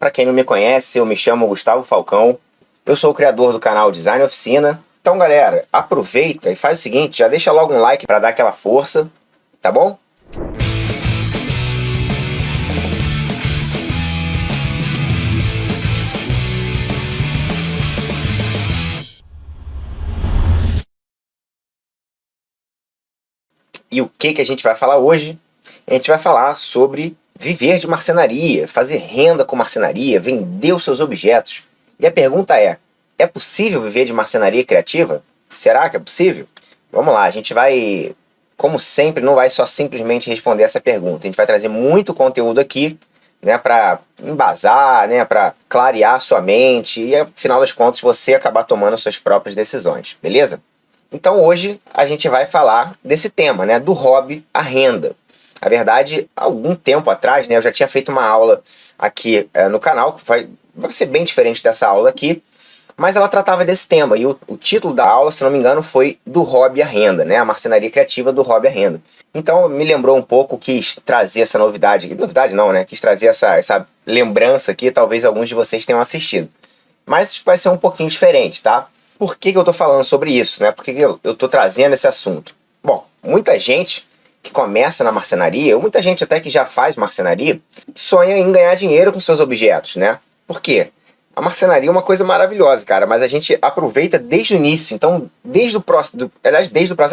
Para quem não me conhece, eu me chamo Gustavo Falcão, eu sou o criador do canal Design Oficina. Então, galera, aproveita e faz o seguinte, já deixa logo um like para dar aquela força, tá bom? E o que a gente vai falar hoje? A gente vai falar sobre viver de marcenaria, fazer renda com marcenaria, vender os seus objetos. E a pergunta é possível viver de marcenaria criativa? Será que é possível? Vamos lá, a gente vai, como sempre, não vai só simplesmente responder essa pergunta. A gente vai trazer muito conteúdo aqui, né, para embasar, né, para clarear a sua mente e, afinal das contas, você acabar tomando suas próprias decisões, beleza? Então hoje a gente vai falar desse tema, né, do hobby à renda. Na verdade, algum tempo atrás, né, eu já tinha feito uma aula aqui no canal, que vai ser bem diferente dessa aula aqui, mas ela tratava desse tema, e o título da aula, se não me engano, foi do hobby à renda, né, a marcenaria criativa do hobby à renda. Então me lembrou um pouco, quis trazer essa novidade não, né, quis trazer essa lembrança aqui, talvez alguns de vocês tenham assistido. Mas vai ser um pouquinho diferente, tá? Por que eu tô falando sobre isso, né? Por que eu tô trazendo esse assunto? Bom, muita gente que começa na marcenaria, ou muita gente até que já faz marcenaria, sonha em ganhar dinheiro com seus objetos, né? Por quê? A marcenaria é uma coisa maravilhosa, cara, mas a gente aproveita desde o início. Então, desde o processo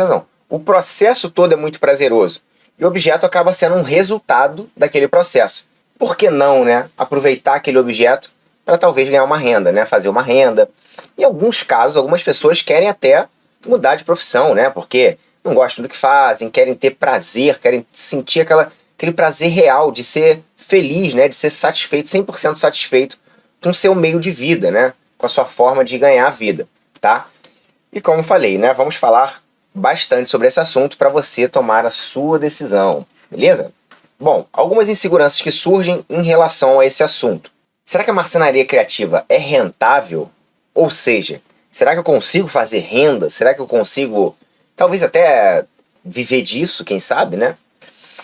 não. O processo todo é muito prazeroso. E o objeto acaba sendo um resultado daquele processo. Por que não, né? Aproveitar aquele objeto para talvez ganhar uma renda, né? Fazer uma renda. Em alguns casos, algumas pessoas querem até mudar de profissão, né? Porque não gostam do que fazem, querem ter prazer, querem sentir aquele prazer real de ser feliz, né? De ser satisfeito, 100% satisfeito com o seu meio de vida, né? Com a sua forma de ganhar a vida, tá? E como falei, né? Vamos falar bastante sobre esse assunto para você tomar a sua decisão, beleza? Bom, algumas inseguranças que surgem em relação a esse assunto. Será que a marcenaria criativa é rentável? Ou seja, será que eu consigo fazer renda? Será que eu consigo, talvez até viver disso, quem sabe, né?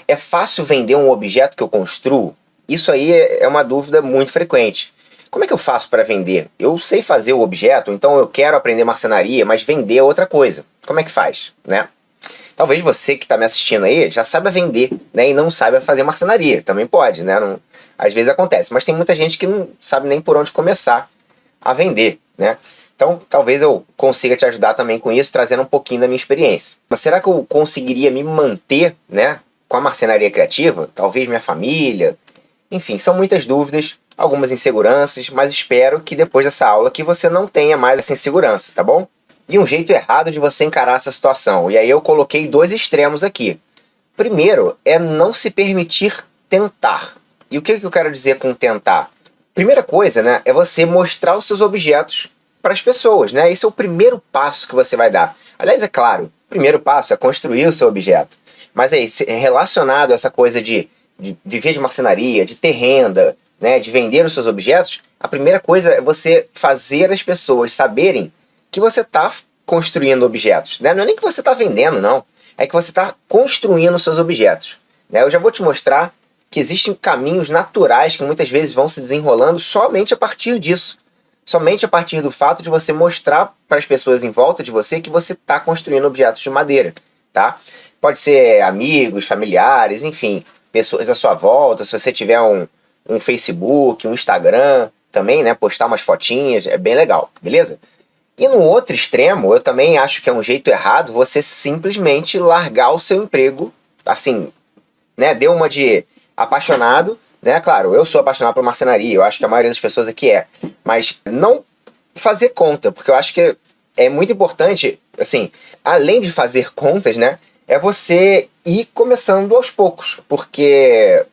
É fácil vender um objeto que eu construo? Isso aí é uma dúvida muito frequente. Como é que eu faço para vender? Eu sei fazer o objeto, então eu quero aprender marcenaria, mas vender é outra coisa. Como é que faz, né? Talvez você que está me assistindo aí já saiba vender, né? E não saiba fazer marcenaria. Também pode, né? Não, às vezes acontece. Mas tem muita gente que não sabe nem por onde começar a vender, né? Então, talvez eu consiga te ajudar também com isso, trazendo um pouquinho da minha experiência. Mas será que eu conseguiria me manter, né, com a marcenaria criativa? Talvez minha família? Enfim, são muitas dúvidas, algumas inseguranças, mas espero que depois dessa aula que você não tenha mais essa insegurança, tá bom? E um jeito errado de você encarar essa situação. E aí eu coloquei dois extremos aqui. Primeiro é não se permitir tentar. E o que eu quero dizer com tentar? Primeira coisa, né, é você mostrar os seus objetos para as pessoas, né? Esse é o primeiro passo que você vai dar. Aliás, é claro, o primeiro passo é construir o seu objeto. Mas aí, relacionado a essa coisa de viver de marcenaria, de ter renda, né, de vender os seus objetos, a primeira coisa é você fazer as pessoas saberem que você está construindo objetos, né? Não é nem que você está vendendo, não. É que você está construindo os seus objetos, né? Eu já vou te mostrar que existem caminhos naturais que muitas vezes vão se desenrolando somente a partir disso. Somente a partir do fato de você mostrar para as pessoas em volta de você que você está construindo objetos de madeira, tá? Pode ser amigos, familiares, enfim, pessoas à sua volta. Se você tiver um Facebook, um Instagram também, né? Postar umas fotinhas, é bem legal, beleza? E no outro extremo, eu também acho que é um jeito errado você simplesmente largar o seu emprego, assim, né? Deu uma de apaixonado, né? Claro, eu sou apaixonado por marcenaria, eu acho que a maioria das pessoas aqui é. Mas não fazer conta, porque eu acho que é muito importante, assim, além de fazer contas, né? É você ir começando aos poucos, porque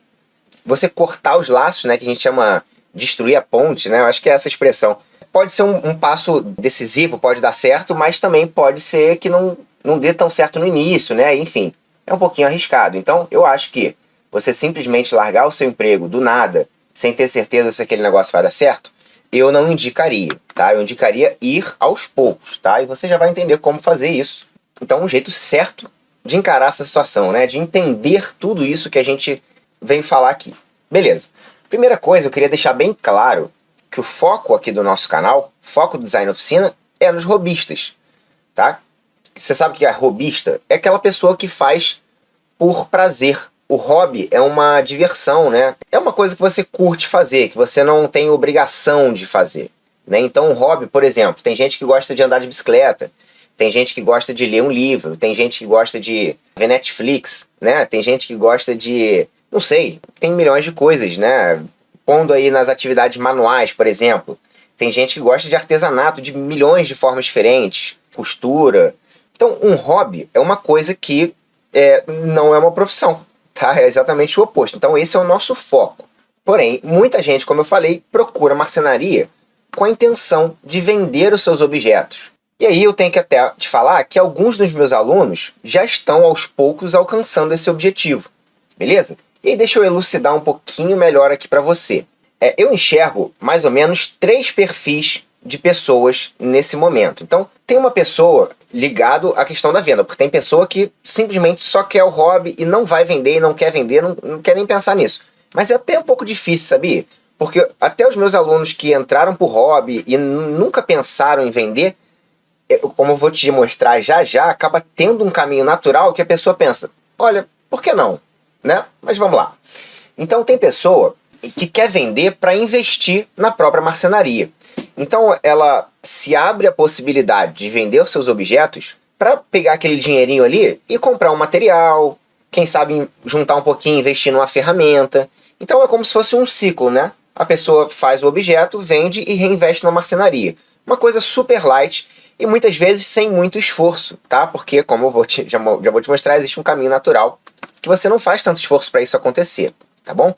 você cortar os laços, né? Que a gente chama destruir a ponte, né? Eu acho que é essa expressão. Pode ser um passo decisivo, pode dar certo, mas também pode ser que não dê tão certo no início, né? Enfim, é um pouquinho arriscado. Então, eu acho que você simplesmente largar o seu emprego do nada, sem ter certeza se aquele negócio vai dar certo, eu não indicaria, tá? Eu indicaria ir aos poucos, tá? E você já vai entender como fazer isso. Então, um jeito certo de encarar essa situação, né? De entender tudo isso que a gente veio falar aqui. Beleza. Primeira coisa, eu queria deixar bem claro que o foco aqui do nosso canal, foco do Design Oficina, é nos hobbyistas, tá? Você sabe o que é hobbyista? É aquela pessoa que faz por prazer. O hobby é uma diversão, né? É uma coisa que você curte fazer, que você não tem obrigação de fazer, né? Então, um hobby, por exemplo, tem gente que gosta de andar de bicicleta, tem gente que gosta de ler um livro, tem gente que gosta de ver Netflix, né? Tem gente que gosta de, não sei, tem milhões de coisas, né? Pondo aí nas atividades manuais, por exemplo. Tem gente que gosta de artesanato de milhões de formas diferentes, costura. Então, um hobby é uma coisa que não é uma profissão, tá? É exatamente o oposto. Então, esse é o nosso foco. Porém, muita gente, como eu falei, procura marcenaria com a intenção de vender os seus objetos. E aí eu tenho que até te falar que alguns dos meus alunos já estão aos poucos alcançando esse objetivo, beleza? E aí deixa eu elucidar um pouquinho melhor aqui para você. Eu enxergo mais ou menos 3 perfis de pessoas nesse momento. Então, tem uma pessoa ligado à questão da venda, porque tem pessoa que simplesmente só quer o hobby e não vai vender, e não quer vender, não quer nem pensar nisso. Mas é até um pouco difícil, sabia? Porque até os meus alunos que entraram por hobby e nunca pensaram em vender, como eu vou te mostrar já já, acaba tendo um caminho natural que a pessoa pensa, olha, por que não? Né? Mas vamos lá. Então tem pessoa que quer vender para investir na própria marcenaria. Então ela se abre a possibilidade de vender os seus objetos para pegar aquele dinheirinho ali e comprar um material, quem sabe juntar um pouquinho, investir numa ferramenta. Então é como se fosse um ciclo, né? A pessoa faz o objeto, vende e reinveste na marcenaria. Uma coisa super light e muitas vezes sem muito esforço, tá? Porque, como eu já vou te mostrar, existe um caminho natural que você não faz tanto esforço para isso acontecer, tá bom?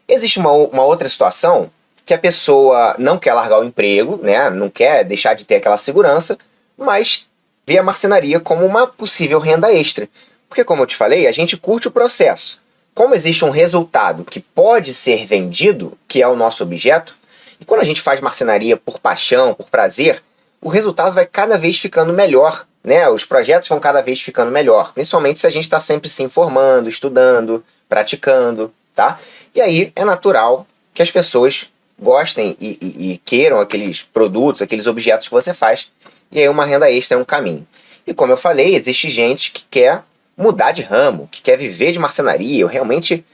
Existe uma outra situação que a pessoa não quer largar o emprego, né? Não quer deixar de ter aquela segurança, mas vê a marcenaria como uma possível renda extra. Porque, como eu te falei, a gente curte o processo. Como existe um resultado que pode ser vendido, que é o nosso objeto, e quando a gente faz marcenaria por paixão, por prazer, o resultado vai cada vez ficando melhor, né? Os projetos vão cada vez ficando melhor, principalmente se a gente está sempre se informando, estudando, praticando, tá? E aí é natural que as pessoas gostem e queiram aqueles produtos, aqueles objetos que você faz, e aí uma renda extra é um caminho. E como eu falei, existe gente que quer mudar de ramo, que quer viver de marcenaria, ou realmente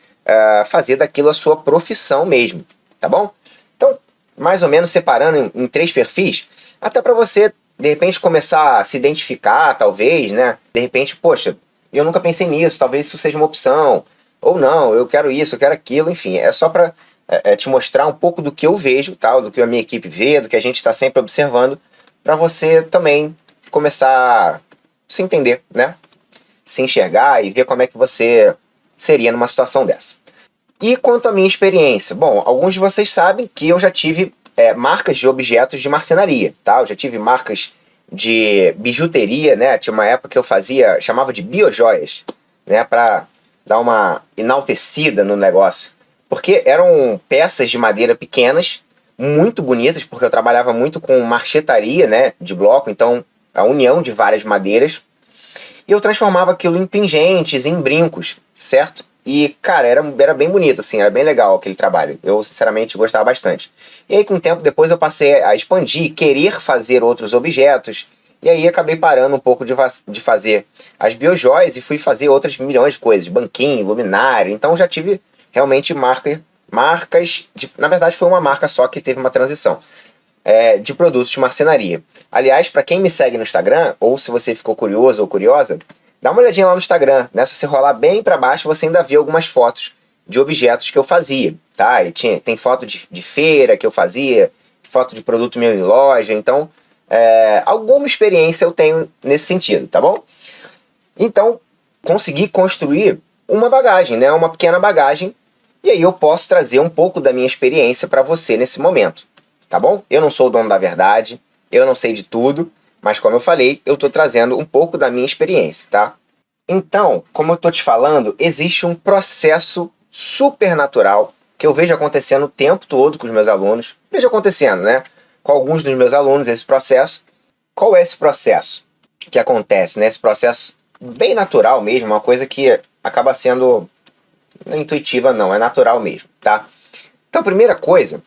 fazer daquilo a sua profissão mesmo, tá bom? Então, mais ou menos separando em 3 perfis, até para você, de repente, começar a se identificar, talvez, né? De repente, poxa, eu nunca pensei nisso, talvez isso seja uma opção, ou não, eu quero isso, eu quero aquilo, enfim, é só para te mostrar um pouco do que eu vejo, tá? Do que a minha equipe vê, do que a gente está sempre observando, para você também começar a se entender, né? Se enxergar e ver como é que você seria numa situação dessa. E quanto à minha experiência? Bom, alguns de vocês sabem que eu já tive marcas de objetos de marcenaria, tá? Eu já tive marcas de bijuteria, né? Tinha uma época que eu chamava de biojoias, né? Para dar uma enaltecida no negócio. Porque eram peças de madeira pequenas, muito bonitas, porque eu trabalhava muito com marchetaria, né? De bloco, então a união de várias madeiras. E eu transformava aquilo em pingentes, em brincos, certo? E, cara, era bem bonito, assim, era bem legal aquele trabalho. Eu, sinceramente, gostava bastante. E aí, com o tempo depois, eu passei a expandir, querer fazer outros objetos. E aí, acabei parando um pouco de fazer as biojoias e fui fazer outras milhões de coisas. Banquinho, luminário. Então, já tive realmente marcas... Na verdade, foi uma marca só que teve uma transição. De produtos de marcenaria. Aliás, para quem me segue no Instagram, ou se você ficou curioso ou curiosa, dá uma olhadinha lá no Instagram, né? Se você rolar bem para baixo, você ainda vê algumas fotos de objetos que eu fazia, tá? E tem foto de feira que eu fazia, foto de produto meu em loja, então alguma experiência eu tenho nesse sentido, tá bom? Então, consegui construir uma bagagem, né? Uma pequena bagagem, e aí eu posso trazer um pouco da minha experiência para você nesse momento. Tá bom? Eu não sou o dono da verdade, eu não sei de tudo, mas como eu falei, eu estou trazendo um pouco da minha experiência, tá? Então, como eu estou te falando, existe um processo super natural que eu vejo acontecendo o tempo todo com os meus alunos. Vejo acontecendo, né? Com alguns dos meus alunos, esse processo. Qual é esse processo que acontece, né? Esse processo bem natural mesmo, uma coisa que acaba sendo não é intuitiva, não, é natural mesmo, tá? Então, a primeira coisa, o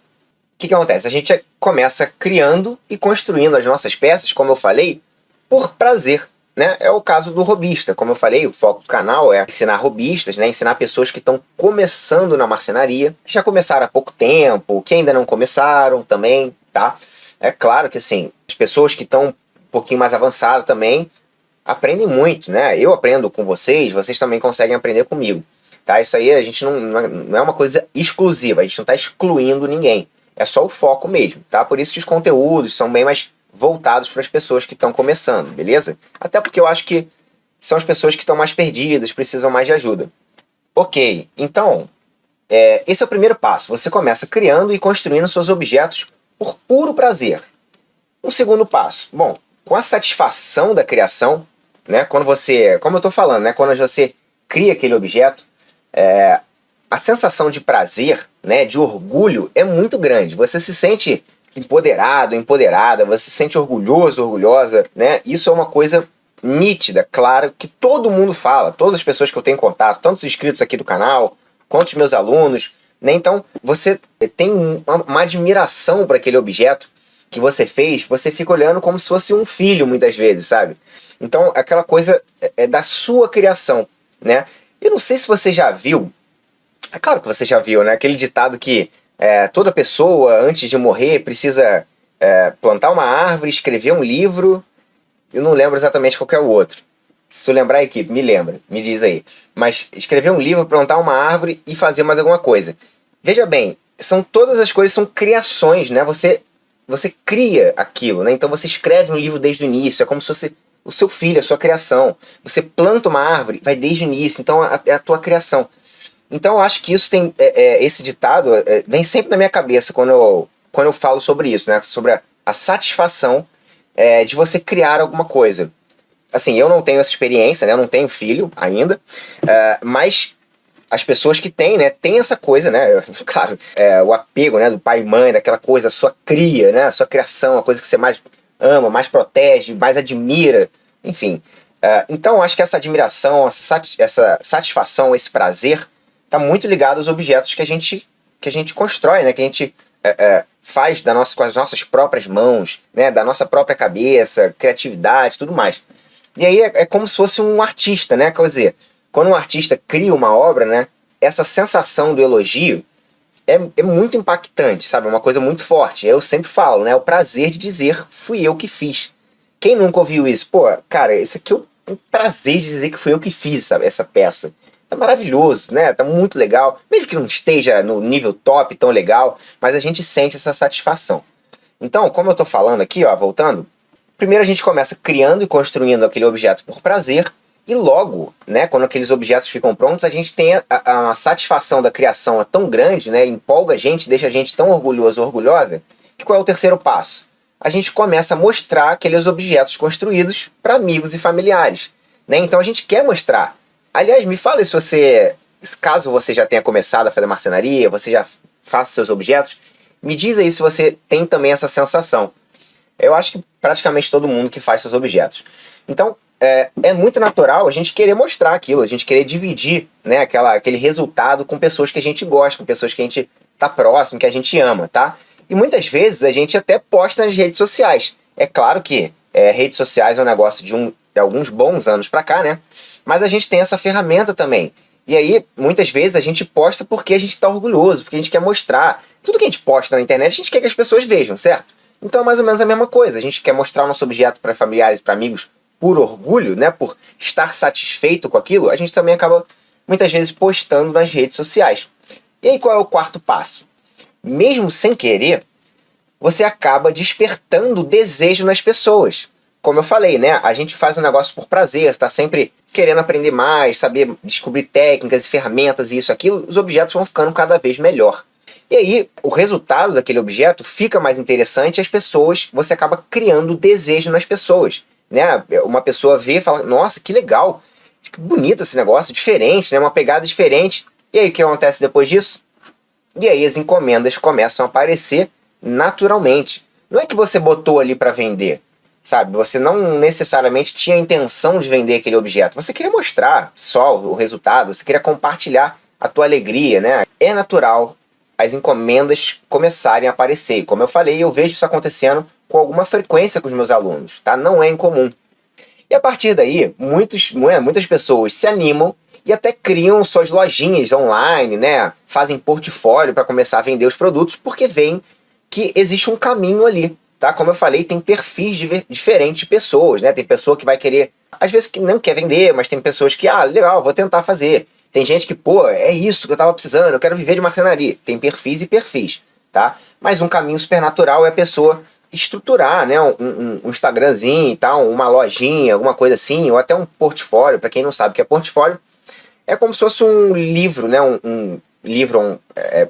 que acontece? A gente começa criando e construindo as nossas peças, como eu falei, por prazer, né? É o caso do robista. Como eu falei, o foco do canal é ensinar robistas, né? Ensinar pessoas que estão começando na marcenaria, que já começaram há pouco tempo, que ainda não começaram também, tá? É claro que, assim, as pessoas que estão um pouquinho mais avançadas também aprendem muito, né? Eu aprendo com vocês, vocês também conseguem aprender comigo, tá? Isso aí a gente não é uma coisa exclusiva, a gente não está excluindo ninguém. É só o foco mesmo, tá? Por isso que os conteúdos são bem mais voltados para as pessoas que estão começando, beleza? Até porque eu acho que são as pessoas que estão mais perdidas, precisam mais de ajuda. Ok, então, esse é o primeiro passo. Você começa criando e construindo seus objetos por puro prazer. Um segundo passo, bom, com a satisfação da criação, né? Quando você, como eu estou falando, né? Quando você cria aquele objeto, a sensação de prazer, né, de orgulho é muito grande. Você se sente empoderado, empoderada, você se sente orgulhoso, orgulhosa, né? Isso é uma coisa nítida, claro, que todo mundo fala, todas as pessoas que eu tenho contato, tanto os inscritos aqui do canal, quanto os meus alunos, né? Então, você tem uma admiração para aquele objeto que você fez, você fica olhando como se fosse um filho, muitas vezes, sabe? Então, aquela coisa é da sua criação, né? Eu não sei se você já viu, é claro que você já viu, né? Aquele ditado que toda pessoa, antes de morrer, precisa plantar uma árvore, escrever um livro. Eu não lembro exatamente qual que é o outro. Se tu lembrar, a equipe, me lembra, me diz aí. Mas escrever um livro, plantar uma árvore e fazer mais alguma coisa. Veja bem, todas as coisas são criações, né? Você cria aquilo, né? Então você escreve um livro desde o início, é como se fosse o seu filho, a sua criação. Você planta uma árvore, vai desde o início, então é a tua criação. Então eu acho que isso tem. Esse ditado vem sempre na minha cabeça quando eu falo sobre isso, né? Sobre a satisfação de você criar alguma coisa. Assim, eu não tenho essa experiência, né? Eu não tenho filho ainda, mas as pessoas que têm, né? Tem essa coisa, né? Claro, o apego, né? Do pai e mãe, daquela coisa, a sua cria, né? A sua criação, a coisa que você mais ama, mais protege, mais admira, enfim. Então eu acho que essa admiração, essa satisfação, esse prazer está muito ligado aos objetos que a gente constrói, né? Que a gente faz com as nossas próprias mãos, né? Da nossa própria cabeça, criatividade, tudo mais. E aí é como se fosse um artista, né? Quer dizer, quando um artista cria uma obra, né? Essa sensação do elogio é muito impactante, sabe? É uma coisa muito forte. Eu sempre falo, né? O prazer de dizer, fui eu que fiz. Quem nunca ouviu isso? Pô, cara, esse aqui é o prazer de dizer que fui eu que fiz, sabe? Essa peça. Tá maravilhoso, né? Tá muito legal. Mesmo que não esteja no nível top tão legal, mas a gente sente essa satisfação. Então, como eu tô falando aqui, ó, voltando, primeiro a gente começa criando e construindo aquele objeto por prazer, e logo, né, quando aqueles objetos ficam prontos, a gente tem a satisfação da criação é tão grande, né, empolga a gente, deixa a gente tão orgulhoso ou orgulhosa, que qual é o terceiro passo? A gente começa a mostrar aqueles objetos construídos para amigos e familiares, né? Então a gente quer mostrar. Aliás, me fala se você, caso você já tenha começado a fazer marcenaria, você já faça seus objetos, me diz aí se você tem também essa sensação. Eu acho que praticamente todo mundo que faz seus objetos. Então, é muito natural a gente querer mostrar aquilo, a gente querer dividir, né, aquele resultado com pessoas que a gente gosta, com pessoas que a gente tá próximo, que a gente ama, tá? E muitas vezes a gente até posta nas redes sociais. É claro que redes sociais é um negócio de alguns bons anos pra cá, né? Mas a gente tem essa ferramenta também. E aí, muitas vezes, a gente posta porque a gente tá orgulhoso, porque a gente quer mostrar. Tudo que a gente posta na internet, a gente quer que as pessoas vejam, certo? Então é mais ou menos a mesma coisa. A gente quer mostrar o nosso objeto para familiares, para amigos, por orgulho, né? Por estar satisfeito com aquilo, a gente também acaba, muitas vezes, postando nas redes sociais. E aí, qual é o quarto passo? Mesmo sem querer, você acaba despertando desejo nas pessoas. Como eu falei, né? A gente faz um negócio por prazer, tá sempre querendo aprender mais, saber descobrir técnicas e ferramentas e isso, aquilo, os objetos vão ficando cada vez melhor. E aí, o resultado daquele objeto fica mais interessante e as pessoas, você acaba criando desejo nas pessoas, né? Uma pessoa vê e fala, nossa, que legal, que bonito esse negócio, diferente, né? Uma pegada diferente. E aí, o que acontece depois disso? E aí as encomendas começam a aparecer naturalmente. Não é que você botou ali para vender, sabe? Você não necessariamente tinha a intenção de vender aquele objeto. Você queria mostrar só o resultado, você queria compartilhar a tua alegria, né? É natural as encomendas começarem a aparecer. E como eu falei, eu vejo isso acontecendo com alguma frequência com os meus alunos, tá? Não é incomum. E a partir daí, muitas pessoas se animam e até criam suas lojinhas online, né? Fazem portfólio para começar a vender os produtos, porque veem que existe um caminho ali, tá? Como eu falei, tem perfis diferentes de pessoas, né? Tem pessoa que vai querer, às vezes que não quer vender, mas tem pessoas que, legal, vou tentar fazer. Tem gente que, pô, é isso que eu tava precisando, eu quero viver de marcenaria. Tem perfis e perfis, tá? Mas um caminho super natural é a pessoa estruturar, né, um Instagramzinho e tal, uma lojinha, alguma coisa assim, ou até um portfólio. Para quem não sabe o que é portfólio, é como se fosse um livro, né, um livro,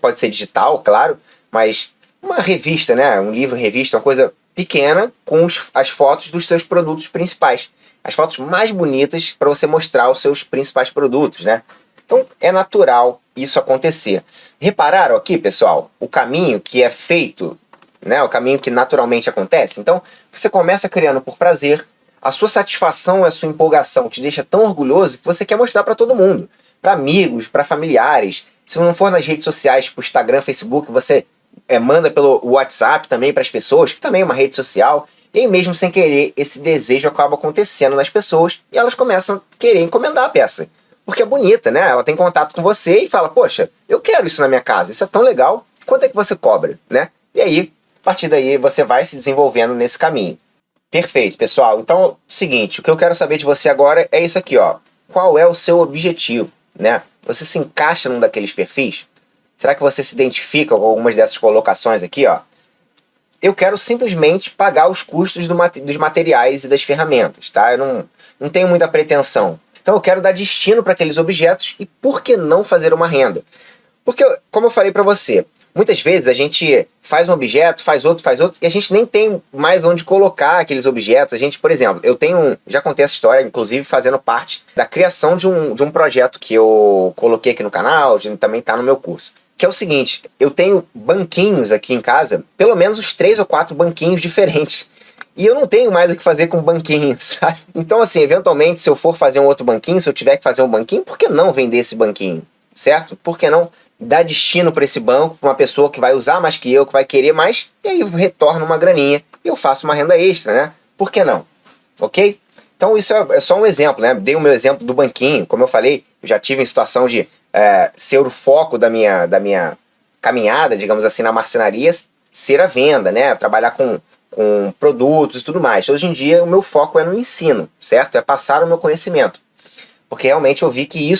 pode ser digital, claro, mas uma revista, né, um livro, revista, uma coisa pequena com as fotos dos seus produtos principais. As fotos mais bonitas para você mostrar os seus principais produtos, né? Então é natural isso acontecer. Repararam aqui, pessoal, o caminho que é feito, né, o caminho que naturalmente acontece? Então você começa criando por prazer, a sua satisfação, a sua empolgação te deixa tão orgulhoso que você quer mostrar para todo mundo, para amigos, para familiares. Se não for nas redes sociais, tipo Instagram, Facebook, você manda pelo WhatsApp também para as pessoas, que também é uma rede social. E aí mesmo sem querer, esse desejo acaba acontecendo nas pessoas e elas começam a querer encomendar a peça. Porque é bonita, né? Ela tem contato com você e fala, poxa, eu quero isso na minha casa, isso é tão legal, quanto é que você cobra, né? E aí, a partir daí, você vai se desenvolvendo nesse caminho. Perfeito, pessoal. Então, seguinte, o que eu quero saber de você agora é isso aqui, ó. Qual é o seu objetivo, né? Você se encaixa num daqueles perfis? Será que você se identifica com algumas dessas colocações aqui, ó? Eu quero simplesmente pagar os custos dos materiais e das ferramentas, tá? Eu não tenho muita pretensão. Então eu quero dar destino para aqueles objetos e por que não fazer uma renda? Porque, como eu falei para você, muitas vezes a gente faz um objeto, faz outro, e a gente nem tem mais onde colocar aqueles objetos. A gente, por exemplo, já contei essa história, inclusive fazendo parte da criação de um projeto que eu coloquei aqui no canal, também está no meu curso. Que é o seguinte, eu tenho banquinhos aqui em casa, pelo menos uns 3 ou 4 banquinhos diferentes. E eu não tenho mais o que fazer com banquinho, sabe? Então, assim, eventualmente, se eu for fazer um outro banquinho, se eu tiver que fazer um banquinho, por que não vender esse banquinho? Certo? Por que não dar destino para esse banco, para uma pessoa que vai usar mais que eu, que vai querer mais, e aí eu retorno uma graninha e eu faço uma renda extra, né? Por que não? Ok? Então, isso é só um exemplo, né? Dei o meu exemplo do banquinho. Como eu falei, eu já tive em situação de ser o foco da minha caminhada, digamos assim, na marcenaria, ser a venda, né? Trabalhar com produtos e tudo mais. Hoje em dia, o meu foco é no ensino, certo? É passar o meu conhecimento. Porque realmente eu vi que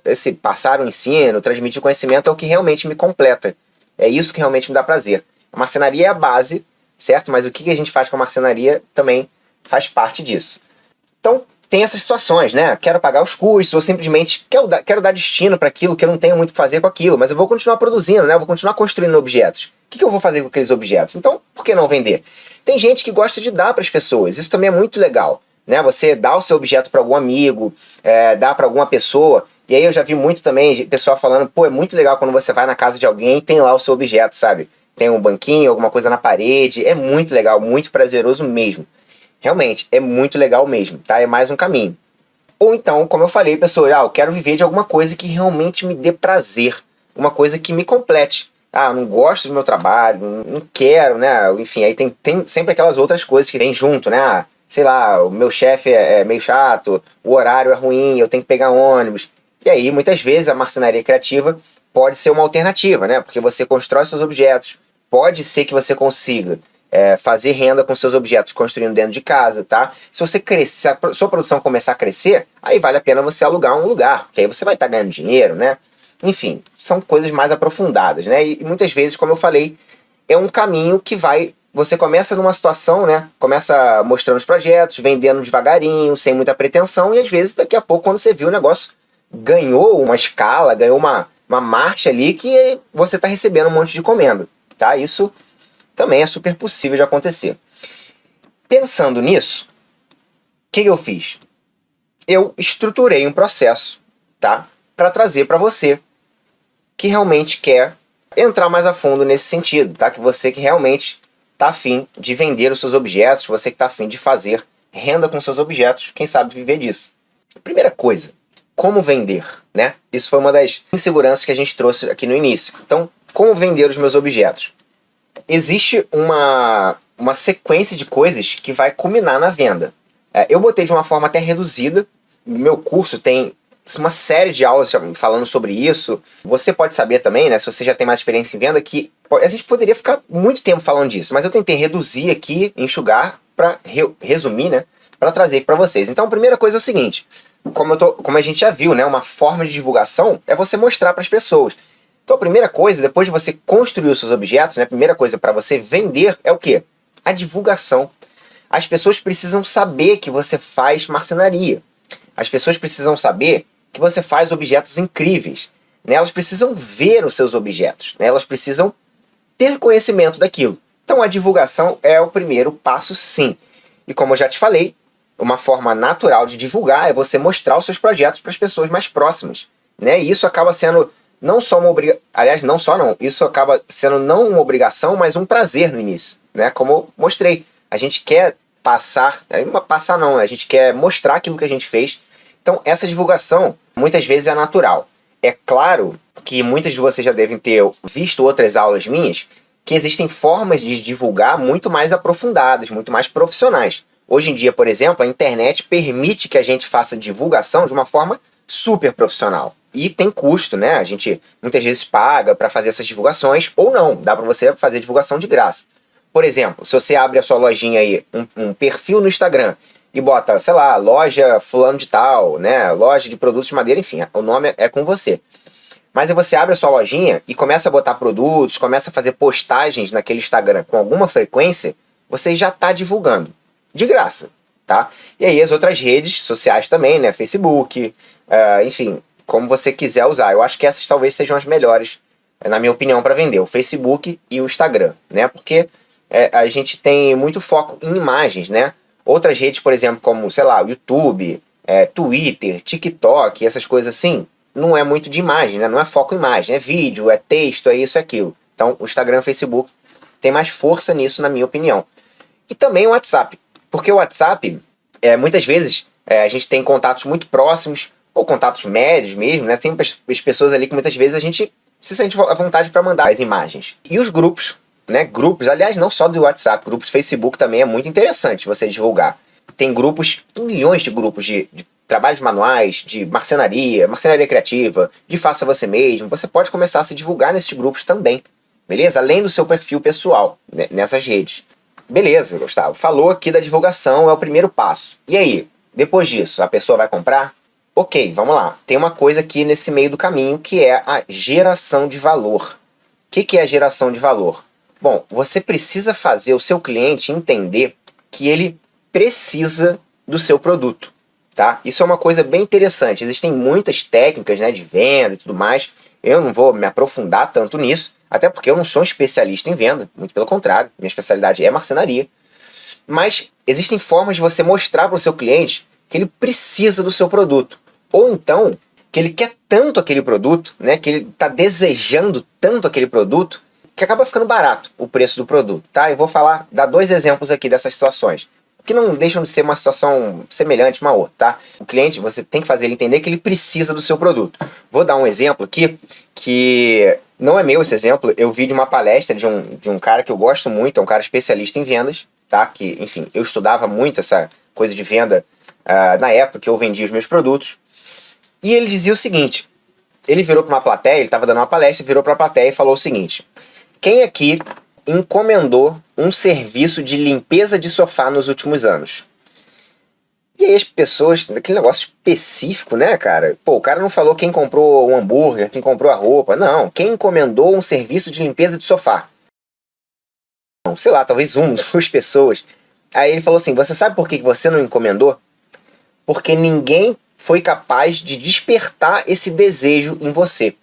esse passar o ensino, transmitir o conhecimento é o que realmente me completa. É isso que realmente me dá prazer. A marcenaria é a base, certo? Mas o que a gente faz com a marcenaria também faz parte disso. Então, tem essas situações, né? Quero pagar os custos, ou simplesmente quero dar destino para aquilo que eu não tenho muito o que fazer com aquilo, mas eu vou continuar produzindo, né? Eu vou continuar construindo objetos. O que eu vou fazer com aqueles objetos? Então, por que não vender? Tem gente que gosta de dar para as pessoas, isso também é muito legal, né? Você dá o seu objeto para algum amigo, dá para alguma pessoa, e aí eu já vi muito também pessoal falando, pô, é muito legal quando você vai na casa de alguém e tem lá o seu objeto, sabe? Tem um banquinho, alguma coisa na parede, é muito legal, muito prazeroso mesmo. Realmente, é muito legal mesmo, tá? É mais um caminho. Ou então, como eu falei, pessoal, eu quero viver de alguma coisa que realmente me dê prazer, uma coisa que me complete. Eu não gosto do meu trabalho, não quero, né? Enfim, aí tem sempre aquelas outras coisas que vêm junto, né? Sei lá, o meu chefe é meio chato, o horário é ruim, eu tenho que pegar ônibus. E aí, muitas vezes, a marcenaria criativa pode ser uma alternativa, né? Porque você constrói seus objetos, pode ser que você consiga fazer renda com seus objetos construindo dentro de casa, tá? Se você crescer, se a sua produção começar a crescer, aí vale a pena você alugar um lugar, porque aí você vai estar ganhando dinheiro, né? Enfim, são coisas mais aprofundadas, né? E muitas vezes, como eu falei, é um caminho que você começa numa situação, né? Começa mostrando os projetos, vendendo devagarinho, sem muita pretensão, e às vezes, daqui a pouco, quando você viu o negócio, ganhou uma escala, ganhou uma marcha ali que você está recebendo um monte de encomenda, tá? Isso também é super possível de acontecer. Pensando nisso, o que eu fiz? Eu estruturei um processo, tá? Para trazer para você que realmente quer entrar mais a fundo nesse sentido, tá? Que você que realmente está afim de vender os seus objetos, você que está afim de fazer renda com seus objetos, quem sabe viver disso. Primeira coisa, como vender, né? Isso foi uma das inseguranças que a gente trouxe aqui no início. Então, como vender os meus objetos? Existe uma sequência de coisas que vai culminar na venda. Eu botei de uma forma até reduzida. No meu curso tem uma série de aulas falando sobre isso. Você pode saber também, né, se você já tem mais experiência em venda, que a gente poderia ficar muito tempo falando disso, mas eu tentei reduzir aqui, enxugar, para resumir, né, para trazer aqui para vocês. Então a primeira coisa é o seguinte, como a gente já viu, né, uma forma de divulgação é você mostrar para as pessoas. Então a primeira coisa, depois de você construir os seus objetos, né, a primeira coisa para você vender é o quê? A divulgação. As pessoas precisam saber que você faz marcenaria. As pessoas precisam saber que você faz objetos incríveis. Né? Elas precisam ver os seus objetos. Né? Elas precisam ter conhecimento daquilo. Então a divulgação é o primeiro passo, sim. E como eu já te falei, uma forma natural de divulgar é você mostrar os seus projetos para as pessoas mais próximas. Né? E isso acaba sendo não só uma obrigação, aliás, não só não, isso acaba sendo não uma obrigação, mas um prazer no início. Né? Como eu mostrei, a gente quer a gente quer mostrar aquilo que a gente fez. Então essa divulgação muitas vezes é natural. É claro que muitas de vocês já devem ter visto outras aulas minhas, que existem formas de divulgar muito mais aprofundadas, muito mais profissionais. Hoje em dia, por exemplo, a internet permite que a gente faça divulgação de uma forma super profissional. E tem custo, né? A gente muitas vezes paga para fazer essas divulgações, ou não, dá para você fazer divulgação de graça. Por exemplo, se você abre a sua lojinha aí, um perfil no Instagram, e bota, sei lá, loja fulano de tal, né? Loja de produtos de madeira, enfim, o nome é com você. Mas aí você abre a sua lojinha e começa a botar produtos, começa a fazer postagens naquele Instagram com alguma frequência, você já está divulgando. De graça, tá? E aí as outras redes sociais também, né? Facebook, enfim, como você quiser usar. Eu acho que essas talvez sejam as melhores, na minha opinião, para vender. O Facebook e o Instagram, né? Porque a gente tem muito foco em imagens, né? Outras redes, por exemplo, como, sei lá, o YouTube, Twitter, TikTok, essas coisas assim, não é muito de imagem, né? Não é foco em imagem, é vídeo, é texto, é isso, é aquilo. Então, o Instagram e o Facebook tem mais força nisso, na minha opinião. E também o WhatsApp. Porque o WhatsApp, muitas vezes, a gente tem contatos muito próximos, ou contatos médios mesmo, né? Tem as pessoas ali que muitas vezes a gente se sente à vontade para mandar as imagens. E os grupos, né? Grupos, aliás, não só do WhatsApp, grupos do Facebook também é muito interessante você divulgar. Tem grupos, milhões de grupos de trabalhos manuais, de marcenaria criativa, de faça você mesmo. Você pode começar a se divulgar nesses grupos também, beleza? Além do seu perfil pessoal, né? Nessas redes. Beleza, Gustavo. Falou aqui da divulgação, é o primeiro passo. E aí, depois disso, a pessoa vai comprar? Ok, vamos lá. Tem uma coisa aqui nesse meio do caminho que é a geração de valor. O que é a geração de valor? Bom, você precisa fazer o seu cliente entender que ele precisa do seu produto, tá? Isso é uma coisa bem interessante. Existem muitas técnicas, né, de venda e tudo mais. Eu não vou me aprofundar tanto nisso, até porque eu não sou um especialista em venda, muito pelo contrário, minha especialidade é marcenaria. Mas existem formas de você mostrar para o seu cliente que ele precisa do seu produto. Ou então, que ele quer tanto aquele produto, né, que ele está desejando tanto aquele produto, que acaba ficando barato o preço do produto, tá? Eu vou dar 2 exemplos aqui dessas situações, que não deixam de ser uma situação semelhante uma a outra, tá? O cliente, você tem que fazer ele entender que ele precisa do seu produto. Vou dar um exemplo aqui, que não é meu esse exemplo, eu vi de uma palestra de um cara que eu gosto muito, é um cara especialista em vendas, tá? Que, enfim, eu estudava muito essa coisa de venda na época que eu vendia os meus produtos, e ele dizia o seguinte, ele virou para uma plateia, ele estava dando uma palestra, virou para a plateia e falou o seguinte: quem aqui encomendou um serviço de limpeza de sofá nos últimos anos? E aí as pessoas, aquele negócio específico, né, cara? Pô, o cara não falou quem comprou um hambúrguer, quem comprou a roupa. Não, quem encomendou um serviço de limpeza de sofá? Não, sei lá, talvez 2 pessoas. Aí ele falou assim, você sabe por que você não encomendou? Porque ninguém foi capaz de despertar esse desejo em você.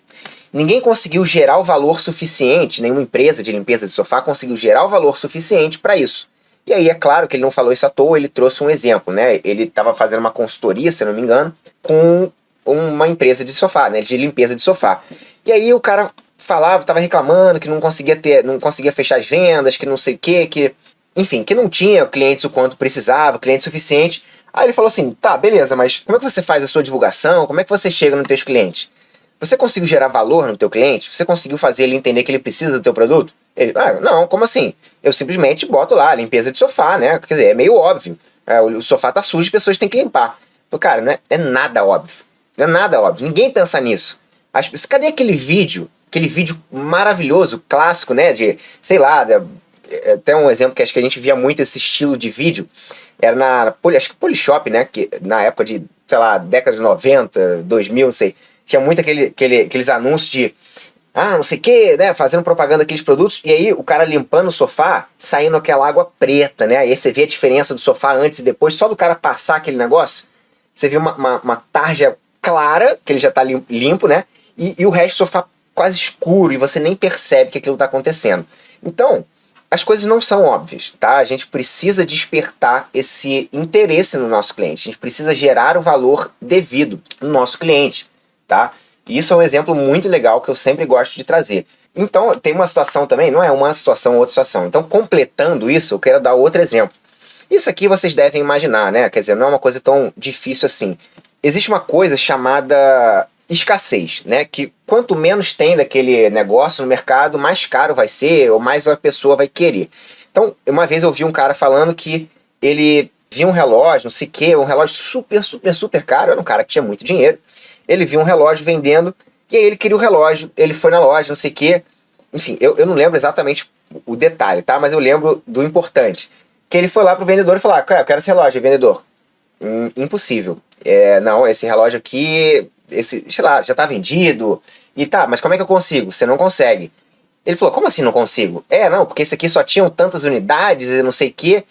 Ninguém conseguiu gerar o valor suficiente, nenhuma empresa de limpeza de sofá conseguiu gerar o valor suficiente para isso. E aí é claro que ele não falou isso à toa, ele trouxe um exemplo, né? Ele estava fazendo uma consultoria, se eu não me engano, com uma empresa de sofá, né? De limpeza de sofá. E aí o cara falava, estava reclamando que não conseguia fechar as vendas, que não sei o quê, enfim, que não tinha clientes o quanto precisava, cliente suficiente. Aí ele falou assim, tá, beleza, mas como é que você faz a sua divulgação? Como é que você chega nos teus clientes? Você conseguiu gerar valor no teu cliente? Você conseguiu fazer ele entender que ele precisa do teu produto? Ele, não, como assim? Eu simplesmente boto lá, limpeza de sofá, né? Quer dizer, é meio óbvio. O sofá tá sujo, as pessoas têm que limpar. Então, cara, não é nada óbvio. Não é nada óbvio. Ninguém pensa nisso. Cadê aquele vídeo maravilhoso, clássico, né? De, sei lá, até um exemplo que acho que a gente via muito esse estilo de vídeo. Era acho que Polishop, né? Que na época de, sei lá, década de 90, 2000, não sei. Tinha muito aqueles anúncios de não sei o que, né? Fazendo propaganda daqueles produtos. E aí o cara limpando o sofá, saindo aquela água preta, né? Aí você vê a diferença do sofá antes e depois. Só do cara passar aquele negócio, você vê uma tarja clara, que ele já tá limpo, né? E o resto do sofá quase escuro. E você nem percebe que aquilo tá acontecendo. Então, as coisas não são óbvias, tá? A gente precisa despertar esse interesse no nosso cliente. A gente precisa gerar o valor devido no nosso cliente, tá? E isso é um exemplo muito legal que eu sempre gosto de trazer. Então, tem uma situação também, não é uma situação, outra situação. Então, completando isso, eu quero dar outro exemplo. Isso aqui vocês devem imaginar, né? Quer dizer, não é uma coisa tão difícil assim. Existe uma coisa chamada escassez, né? Que quanto menos tem daquele negócio no mercado, mais caro vai ser ou mais a pessoa vai querer. Então, uma vez eu vi um cara falando que ele viu um relógio, não sei o que, um relógio super, super, super caro. Era um cara que tinha muito dinheiro. Ele viu um relógio vendendo e aí ele queria o relógio. Ele foi na loja, não sei o que. Enfim, eu não lembro exatamente o detalhe, tá? Mas eu lembro do importante. Que ele foi lá pro vendedor e falou: eu quero esse relógio, vendedor. Impossível. Não, esse relógio aqui, sei lá, já tá vendido. E tá, mas como é que eu consigo? Você não consegue. Ele falou: como assim não consigo? Não, porque esse aqui só tinham tantas unidades e não sei o quê.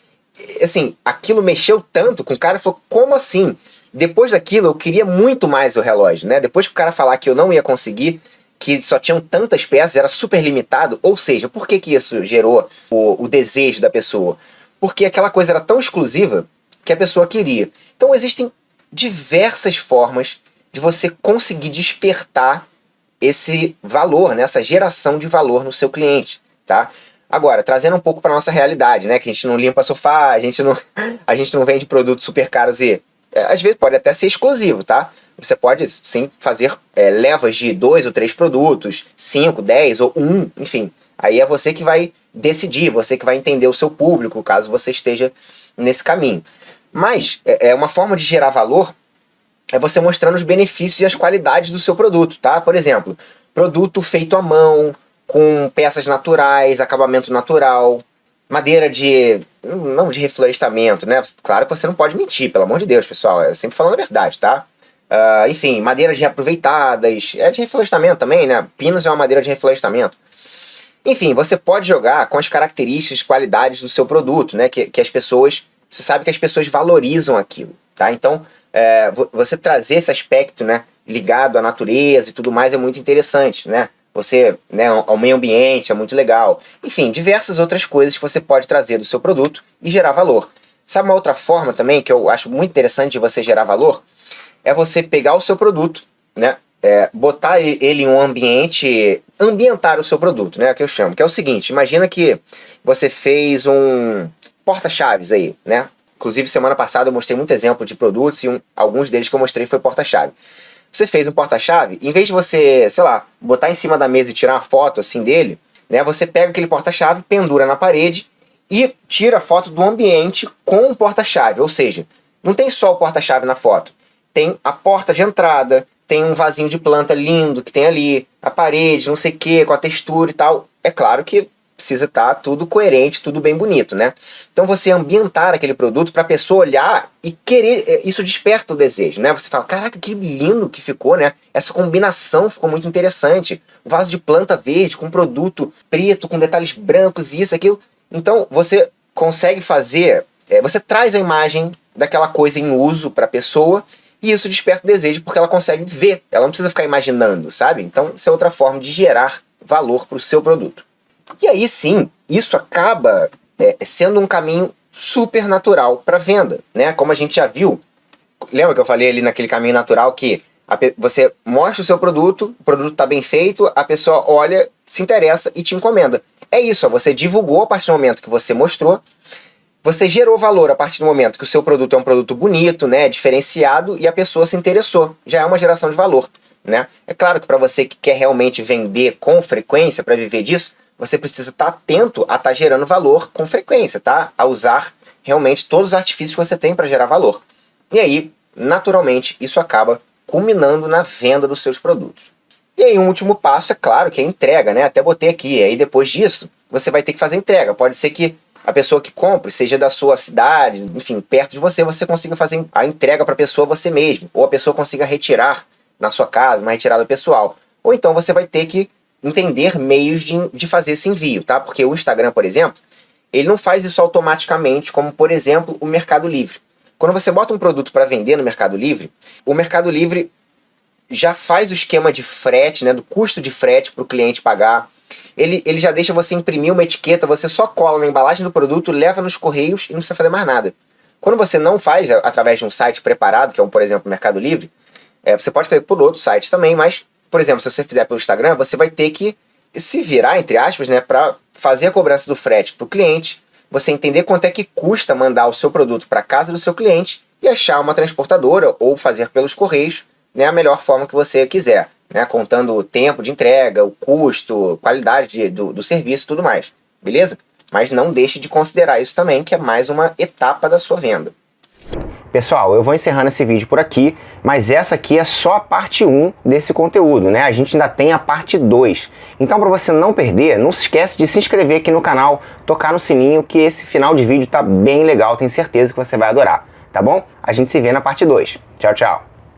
Assim, aquilo mexeu tanto com o cara. Ele falou: como assim? Depois daquilo, eu queria muito mais o relógio, né? Depois que o cara falar que eu não ia conseguir, que só tinham tantas peças, era super limitado. Ou seja, por que isso gerou o desejo da pessoa? Porque aquela coisa era tão exclusiva que a pessoa queria. Então existem diversas formas de você conseguir despertar esse valor, né? Essa geração de valor no seu cliente, tá? Agora, trazendo um pouco para nossa realidade, né? Que a gente não limpa sofá, a gente não vende produtos super caros e às vezes pode até ser exclusivo, tá? Você pode sim fazer levas de 2 ou 3 produtos, 5, 10 ou 1, enfim. Aí é você que vai decidir, você que vai entender o seu público, caso você esteja nesse caminho. Mas uma forma de gerar valor é você mostrando os benefícios e as qualidades do seu produto, tá? Por exemplo, produto feito à mão, com peças naturais, acabamento natural, madeira não de reflorestamento, né? Claro que você não pode mentir, pelo amor de Deus, pessoal. Eu sempre falando a verdade, tá? Enfim, madeiras reaproveitadas. É de reflorestamento também, né? Pinos é uma madeira de reflorestamento. Enfim, você pode jogar com as características e qualidades do seu produto, né? Que as pessoas... Você sabe que as pessoas valorizam aquilo, tá? Então, você trazer esse aspecto, né, ligado à natureza e tudo mais é muito interessante, né? Você, né, ao meio ambiente é muito legal. Enfim, diversas outras coisas que você pode trazer do seu produto e gerar valor. Sabe uma outra forma também que eu acho muito interessante de você gerar valor? É você pegar o seu produto, né, botar ele em um ambiente, ambientar o seu produto, né, que eu chamo. Que é o seguinte, imagina que você fez um porta-chaves aí, né? Inclusive, semana passada eu mostrei muito exemplo de produtos e alguns deles que eu mostrei foi porta-chave. Você fez um porta-chave, em vez de você, sei lá, botar em cima da mesa e tirar uma foto assim dele, né? Você pega aquele porta-chave, pendura na parede e tira a foto do ambiente com o porta-chave. Ou seja, não tem só o porta-chave na foto. Tem a porta de entrada, tem um vasinho de planta lindo que tem ali, a parede, não sei o que, com a textura e tal. É claro que precisa estar tudo coerente, tudo bem bonito, né? Então você ambientar aquele produto para a pessoa olhar e querer, isso desperta o desejo, né? Você fala: caraca, que lindo que ficou, né? Essa combinação ficou muito interessante. Um vaso de planta verde com produto preto, com detalhes brancos, isso, aquilo. Então você consegue fazer, você traz a imagem daquela coisa em uso para a pessoa e isso desperta o desejo porque ela consegue ver, ela não precisa ficar imaginando, sabe? Então isso é outra forma de gerar valor para o seu produto. E aí sim, isso acaba sendo um caminho super natural para venda, né? Como a gente já viu, lembra que eu falei ali naquele caminho natural que você mostra o seu produto, o produto está bem feito, a pessoa olha, se interessa e te encomenda. É isso, você divulgou a partir do momento que você mostrou, você gerou valor a partir do momento que o seu produto é um produto bonito, né, diferenciado, e a pessoa se interessou. Já é uma geração de valor. né? É claro que para você que quer realmente vender com frequência, para viver disso, você precisa estar atento a estar gerando valor com frequência, tá? A usar realmente todos os artifícios que você tem para gerar valor. E aí, naturalmente, isso acaba culminando na venda dos seus produtos. E aí, um último passo, é claro, que é a entrega, né? Até botei aqui. E aí, depois disso, você vai ter que fazer a entrega. Pode ser que a pessoa que compre seja da sua cidade, enfim, perto de você, você consiga fazer a entrega para a pessoa você mesmo. Ou a pessoa consiga retirar na sua casa, uma retirada pessoal. Ou então você vai ter que entender meios de fazer esse envio, tá? Porque o Instagram, por exemplo, ele não faz isso automaticamente, como, por exemplo, o Mercado Livre. Quando você bota um produto para vender no Mercado Livre, o Mercado Livre já faz o esquema de frete, né, do custo de frete para o cliente pagar. Ele já deixa você imprimir uma etiqueta, você só cola na embalagem do produto, leva nos correios e não precisa fazer mais nada. Quando você não faz através de um site preparado, que é, por exemplo, o Mercado Livre, você pode fazer por outros sites também, mas, por exemplo, se você fizer pelo Instagram, você vai ter que se virar, entre aspas, né, para fazer a cobrança do frete para o cliente, você entender quanto é que custa mandar o seu produto para a casa do seu cliente e achar uma transportadora ou fazer pelos correios, né, a melhor forma que você quiser, né, contando o tempo de entrega, o custo, qualidade do serviço e tudo mais, beleza? Mas não deixe de considerar isso também, que é mais uma etapa da sua venda. Pessoal, eu vou encerrando esse vídeo por aqui, mas essa aqui é só a parte 1 desse conteúdo, né? A gente ainda tem a parte 2. Então, para você não perder, não se esquece de se inscrever aqui no canal, tocar no sininho, que esse final de vídeo tá bem legal, tenho certeza que você vai adorar, tá bom? A gente se vê na parte 2. Tchau, tchau!